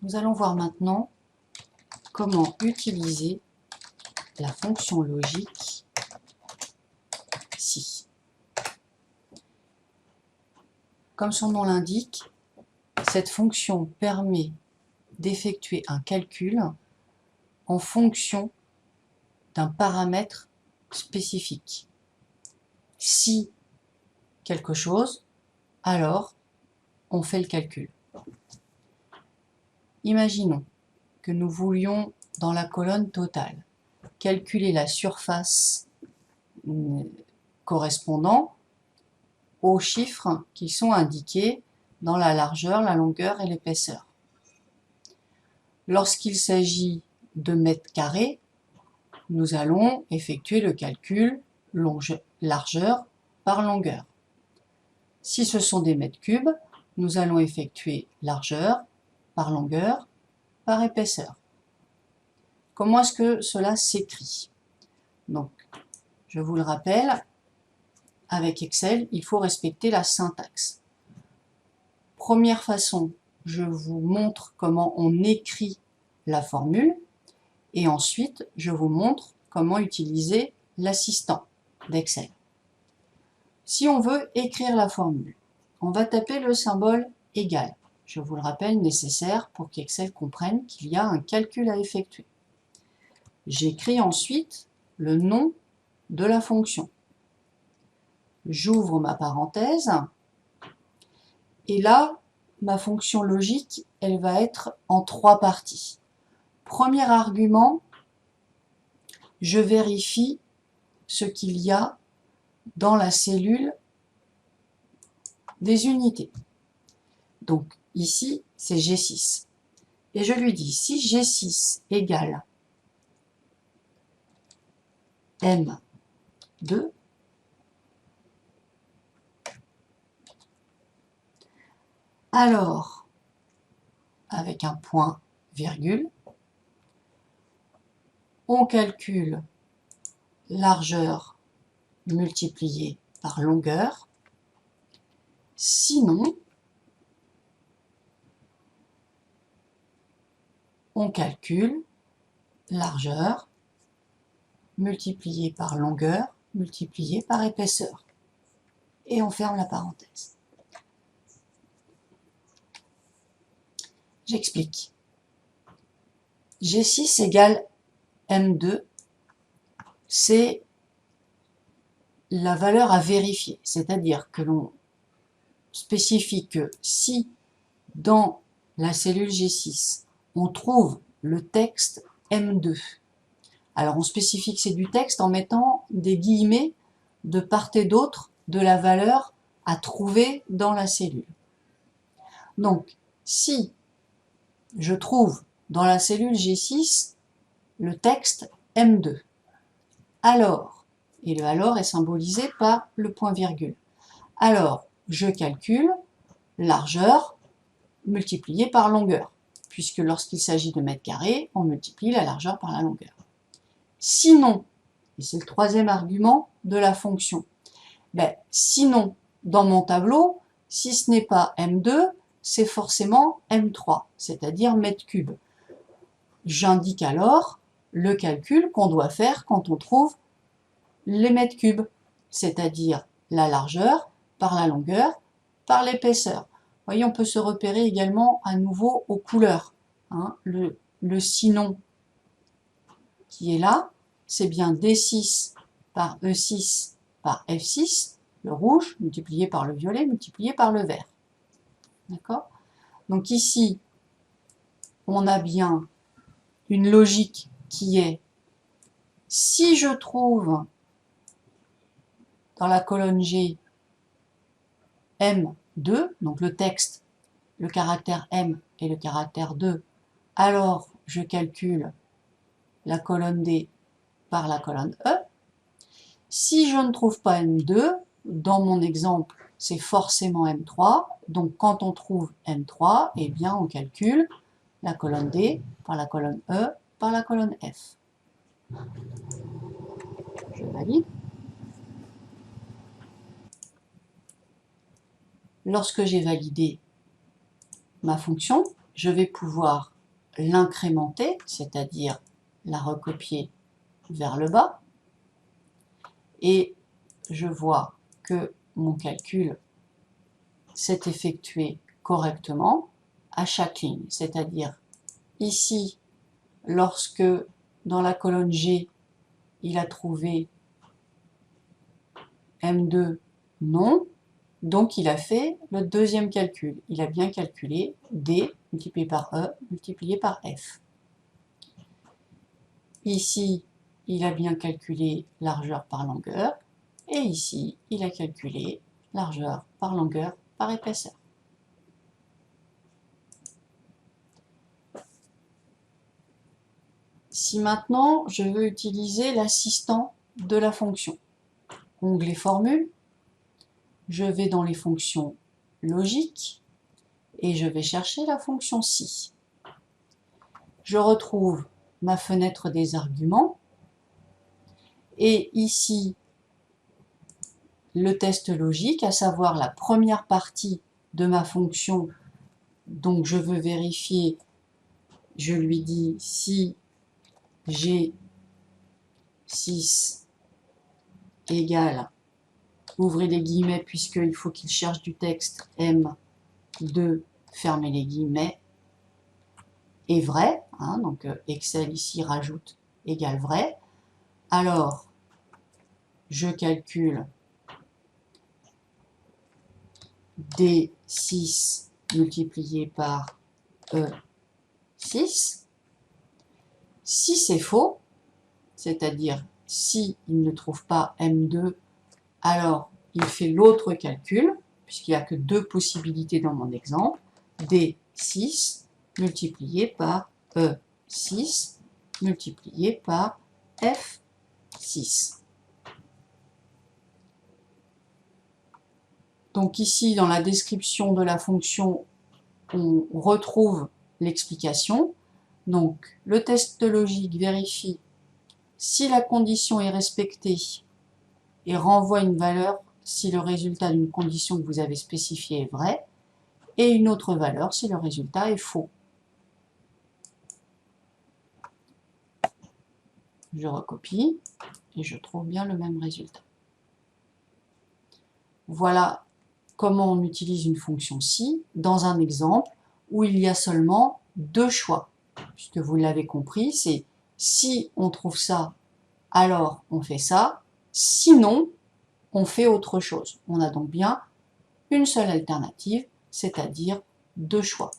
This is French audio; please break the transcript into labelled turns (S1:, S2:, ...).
S1: Nous allons voir maintenant comment utiliser la fonction logique si. Comme son nom l'indique, cette fonction permet d'effectuer un calcul en fonction d'un paramètre spécifique. Si quelque chose, alors on fait le calcul. Imaginons que nous voulions, dans la colonne totale, calculer la surface correspondant aux chiffres qui sont indiqués dans la largeur, la longueur et l'épaisseur. Lorsqu'il s'agit de mètres carrés, nous allons effectuer le calcul largeur par longueur. Si ce sont des mètres cubes, nous allons effectuer largeur par longueur par épaisseur. Comment est-ce que cela s'écrit? Donc, je vous le rappelle, avec Excel, il faut respecter la syntaxe. Première façon, je vous montre comment on écrit la formule et ensuite, je vous montre comment utiliser l'assistant d'Excel. Si on veut écrire la formule, on va taper le symbole égal. Je vous le rappelle, nécessaire pour qu'Excel comprenne qu'il y a un calcul à effectuer. J'écris ensuite le nom de la fonction. J'ouvre ma parenthèse et là, ma fonction logique, elle va être en 3 parties. Premier argument, je vérifie ce qu'il y a dans la cellule des unités. Donc ici, c'est G6. Et je lui dis, si G6 égale M2, alors, avec un point virgule, on calcule largeur multipliée par longueur, sinon, on calcule largeur multipliée par longueur multipliée par épaisseur. Et on ferme la parenthèse. J'explique. G6 égale M2, c'est la valeur à vérifier, c'est-à-dire que l'on spécifie que si dans la cellule G6, on trouve le texte M2, alors on spécifie que c'est du texte en mettant des guillemets de part et d'autre de la valeur à trouver dans la cellule. Donc, si je trouve dans la cellule G6 le texte M2, alors, et le alors est symbolisé par le point virgule, alors je calcule largeur multipliée par longueur, puisque lorsqu'il s'agit de mètres carrés, on multiplie la largeur par la longueur. Sinon, et c'est le troisième argument de la fonction, sinon, dans mon tableau, si ce n'est pas M2, c'est forcément M3, c'est-à-dire mètres cubes. J'indique alors le calcul qu'on doit faire quand on trouve les mètres cubes, c'est-à-dire la largeur par la longueur par l'épaisseur. Vous voyez, on peut se repérer également à nouveau aux couleurs. Le sinon qui est là, c'est bien D6 par E6 par F6, le rouge, multiplié par le violet, multiplié par le vert. D'accord? Donc ici, on a bien une logique qui est, si je trouve dans la colonne G M2, donc le texte, le caractère M et le caractère 2, alors je calcule la colonne D par la colonne E. Si je ne trouve pas M2, dans mon exemple, c'est forcément M3. Donc quand on trouve M3, eh bien on calcule la colonne D par la colonne E par la colonne F. Je valide. Lorsque j'ai validé ma fonction, je vais pouvoir l'incrémenter, c'est-à-dire la recopier vers le bas, et je vois que mon calcul s'est effectué correctement à chaque ligne, c'est-à-dire ici, lorsque dans la colonne G, il a trouvé M2 non, donc il a fait le deuxième calcul. Il a bien calculé D multiplié par E multiplié par F. Ici, il a bien calculé largeur par longueur, et ici, il a calculé largeur par longueur par épaisseur. Si maintenant, je veux utiliser l'assistant de la fonction, onglet formule, je vais dans les fonctions logiques et je vais chercher la fonction si. Je retrouve ma fenêtre des arguments et ici le test logique, à savoir la première partie de ma fonction. Donc je veux vérifier, je lui dis si G6 égale, ouvrez les guillemets puisqu'il faut qu'il cherche du texte, M2, fermez les guillemets, est vrai, hein, donc Excel ici rajoute égale vrai, alors je calcule D6 multiplié par E6. Si c'est faux, c'est-à-dire si il ne trouve pas M2, alors il fait l'autre calcul, puisqu'il n'y a que deux possibilités dans mon exemple, D6 multiplié par E6 multiplié par F6. Donc ici, dans la description de la fonction, on retrouve l'explication. Donc, le test logique vérifie si la condition est respectée et renvoie une valeur si le résultat d'une condition que vous avez spécifiée est vrai, et une autre valeur si le résultat est faux. Je recopie et je trouve bien le même résultat. Voilà comment on utilise une fonction si dans un exemple où il y a seulement deux choix. Puisque vous l'avez compris, c'est si on trouve ça, alors on fait ça, sinon on fait autre chose. On a donc bien une seule alternative, c'est-à-dire deux choix.